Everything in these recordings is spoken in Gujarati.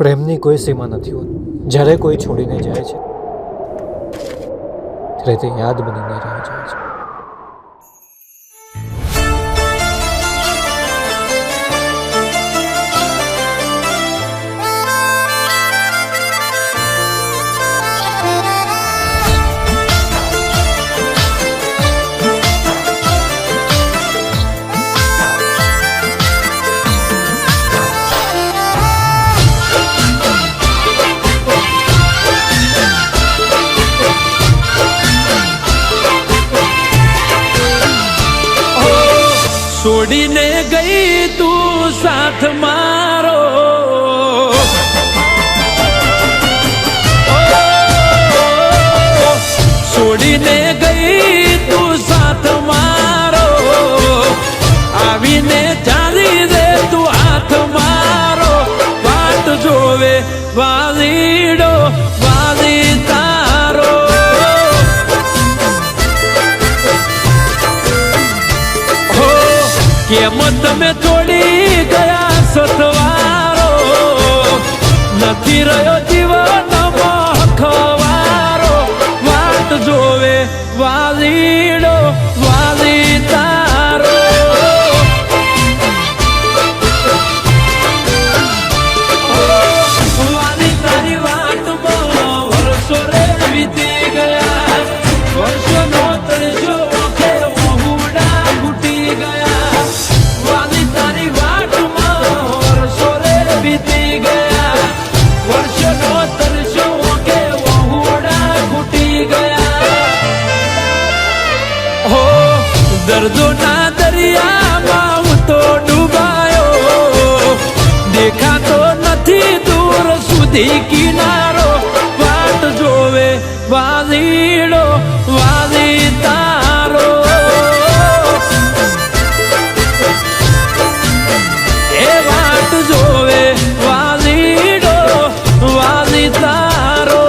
પ્રેમની કોઈ સીમા નથી હોતી. જ્યારે કોઈ છોડીને જાય છે ત્યારે તે યાદ બનીને રહી જાય છે. છોડીને ગઈ તું સાથ મારો, છોડીને ગઈ તું સાથ મારો, આવીને ચાલી દે તું હાથ મારો. વાટ જોવે વાલીડો વાલી તારો. કેમ તમે છોડી ગયા સથવારો, નથી રહ્યો જીવનમાં ખવારો. વાટ જોવે વાલીડો વાલી તારો. વાલી તારી વાટમાં વર્ષો રે વીતી ગયા, વર્ષોનો તરસ્યો ઓખે વહુડા ઘૂટી ગયા. વાલી તારી વાટમાં વર્ષો રે વીતી ગયા, વર્ષોનો તરસ્યો ઓખે વહુડા ઘૂટી ગયા. હો દર્દોના દરિયામાં હું તો ડૂબાયો, દેખાતો નથી દૂર સુધી કિનારો. વાટ જોવે વાલીડો વાલી તારો. એ વાટ જોવે વાલીડો વાલી તારો.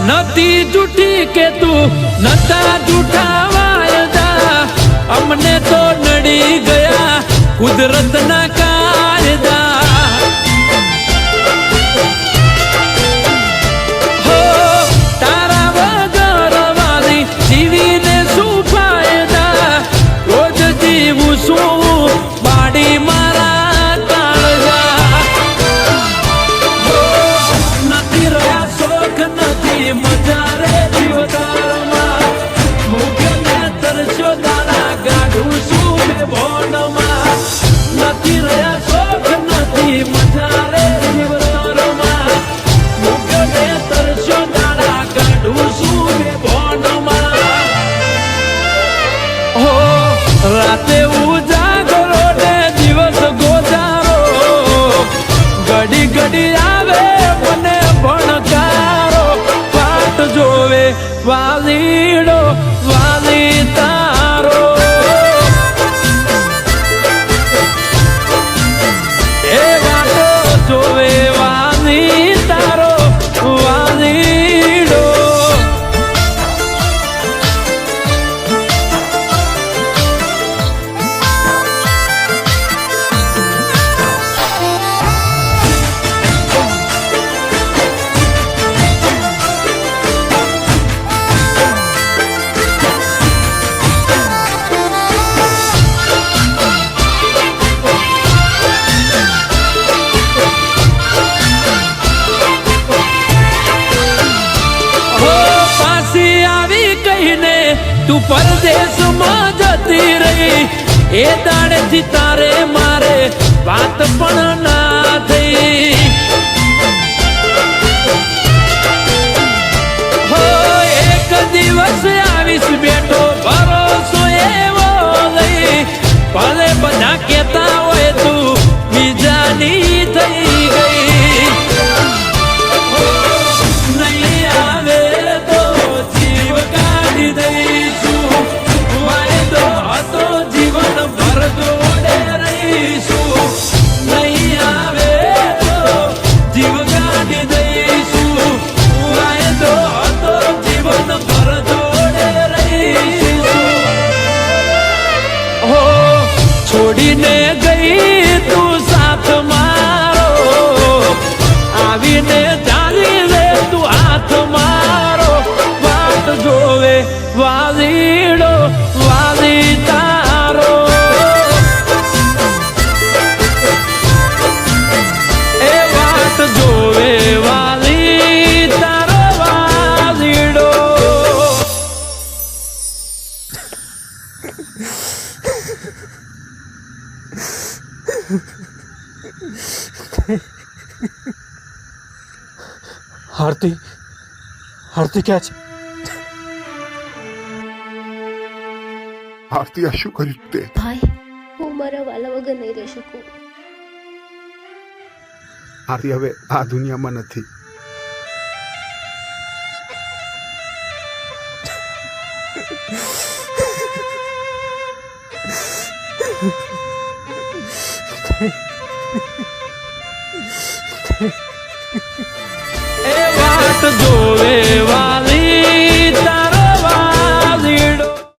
નથી જૂઠી કે તું નતા જૂઠા વાયદા, અમને તો નડી ગયા કુદરતના કાયદા. હો તારા વગર વાલી જીવીને શું ફાયદા, રોજ જીવું શું બાડી મારા કાળજા. નથી રહ્યા શોખ નથી મજા રે જીવતારમાં, મુખ્યને તરસ્યો તારા ગાઢું શું બે ભોનમાં. નથી રહ્યા શોખ નથી મજા રે જીવતારમાં, મુખ્યને તરસ્યો તારા ગાઢું શું બે ભોનમાં. હો રાતે ઉજાગરો ને દિવસ ગોજારો, ઘડી ઘડી આવે મને ભણકારો. વાટ જોવે વાલીડો વાલી તારો. એ વાટો જોવે વાલી તારો વાલીડો. તું પરદેશમાં જતી રહી, એ દાડેથી તારે મારે વાત પણ ના થઈ. હો એક દિવસ આવીશ બેઠો ભરોસો એવો લઈ, ભલે બધા કેતા હોય તું બીજાની થઈ ગઈ. આરતી આરતી ક્યાં છે? આરતી આ શું કર્યું તે? ભાઈ, હું મારા વાલા વગર નહીં રહી શકું. આરતી હવે આ દુનિયામાં નથી. એ વાત જોવે